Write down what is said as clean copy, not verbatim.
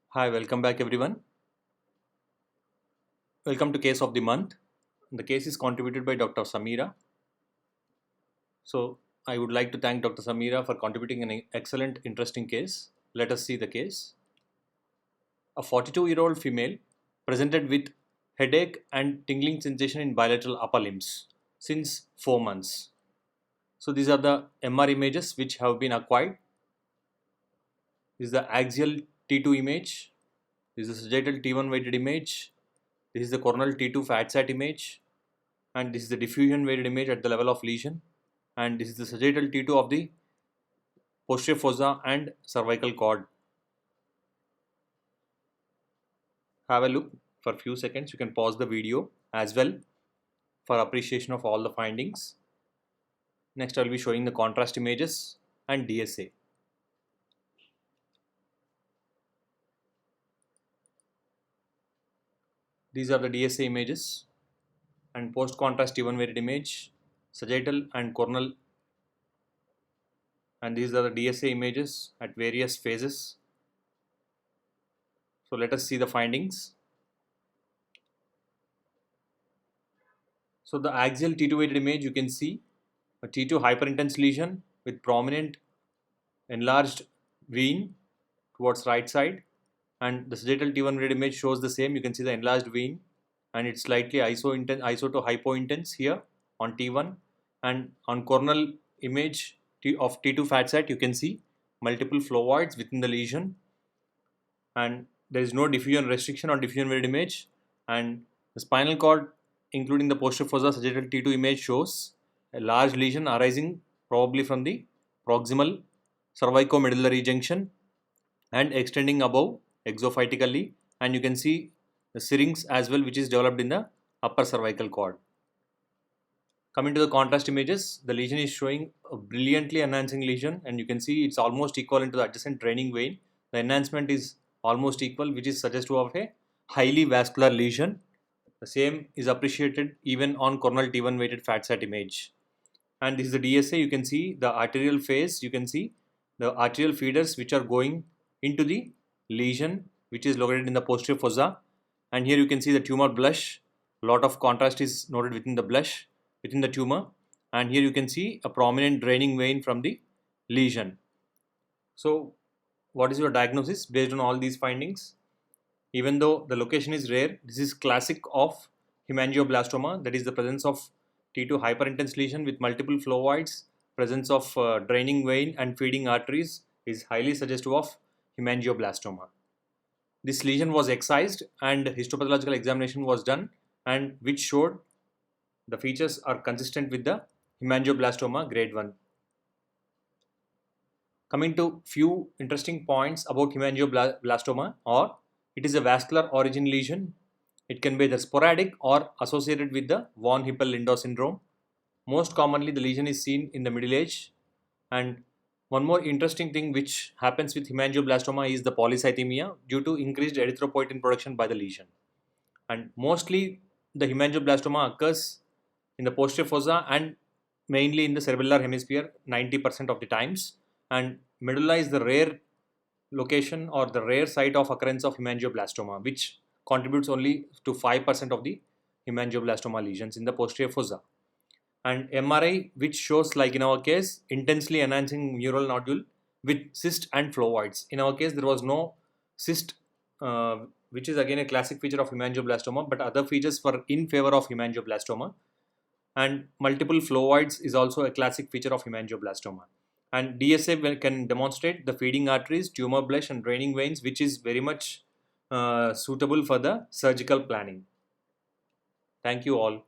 Hi, welcome back everyone. Welcome to Case of the Month. The case is contributed by Dr. Samira. So, I would like to thank Dr. Samira for contributing an excellent, interesting case. Let us see the case. A 42-year-old female presented with headache and tingling sensation in bilateral upper limbs since 4 months. So, these are the MR images which have been acquired. This is the axial T2 image. This is the sagittal T1 weighted image. This is the coronal T2 fat sat image. And this is the diffusion weighted image at the level of lesion, and this is the sagittal T2 of the posterior fossa and cervical cord. Have a look for a few seconds. You can pause the video as well for appreciation of all the findings. Next, I will be showing the contrast images and DSA. These are the DSA images and post contrast T1 weighted image, sagittal and coronal, and these are the DSA images at various phases. So let us see the findings. So the axial T2 weighted image, you can see a T2 hyperintense lesion with prominent enlarged vein towards right side, and the sagittal T1 weighted image shows the same. You can see the enlarged vein and it's slightly iso to hypointense here on T1, and on coronal image of T2 fat sat you can see multiple phlovoids within the lesion, and there is no diffusion restriction on diffusion weighted image, and the spinal cord including the posterior fossa sagittal T2 image shows a large lesion arising probably from the proximal cervicomedullary junction and extending above exophytically, and you can see the syrinx as well which is developed in the upper cervical cord. Coming to the contrast images, the lesion is showing a brilliantly enhancing lesion, and you can see it's almost equivalent to the adjacent draining vein. The enhancement is almost equal, which is suggestive of a highly vascular lesion. The same is appreciated even on coronal T1 weighted fat sat image. And this is the DSA. You can see the arterial phase. You can see the arterial feeders which are going into the lesion which is located in the posterior fossa. And here you can see the tumor blush. A lot of contrast is noted within the blush, within the tumor. And here you can see a prominent draining vein from the lesion. So what is your diagnosis based on all these findings? Even though the location is rare, this is classic of hemangioblastoma, that is the presence of T2 hyperintense lesion with multiple phlovoids, presence of draining vein and feeding arteries is highly suggestive of hemangioblastoma. This lesion was excised and histopathological examination was done, and which showed the features are consistent with the hemangioblastoma grade 1. Coming to few interesting points about hemangioblastoma, or it is a vascular origin lesion. It can be either sporadic or associated with the von Hippel-Lindau syndrome. Most commonly the lesion is seen in the middle age. And one more interesting thing which happens with hemangioblastoma is the polycythemia due to increased erythropoietin production by the lesion. And mostly the hemangioblastoma occurs in the posterior fossa and mainly in the cerebellar hemisphere 90% of the times, and medulla is the rare location or the rare site of occurrence of hemangioblastoma, which contributes only to 5% of the hemangioblastoma lesions in the posterior fossa. And MRI, which shows, like in our case, intensely enhancing neural nodule with cyst and phlovoids. In our case there was no cyst, which is again a classic feature of hemangioblastoma, but other features were in favor of hemangioblastoma. And multiple phlovoids is also a classic feature of hemangioblastoma. And DSA can demonstrate the feeding arteries, tumor blush and draining veins, which is very much suitable for the surgical planning. Thank you all.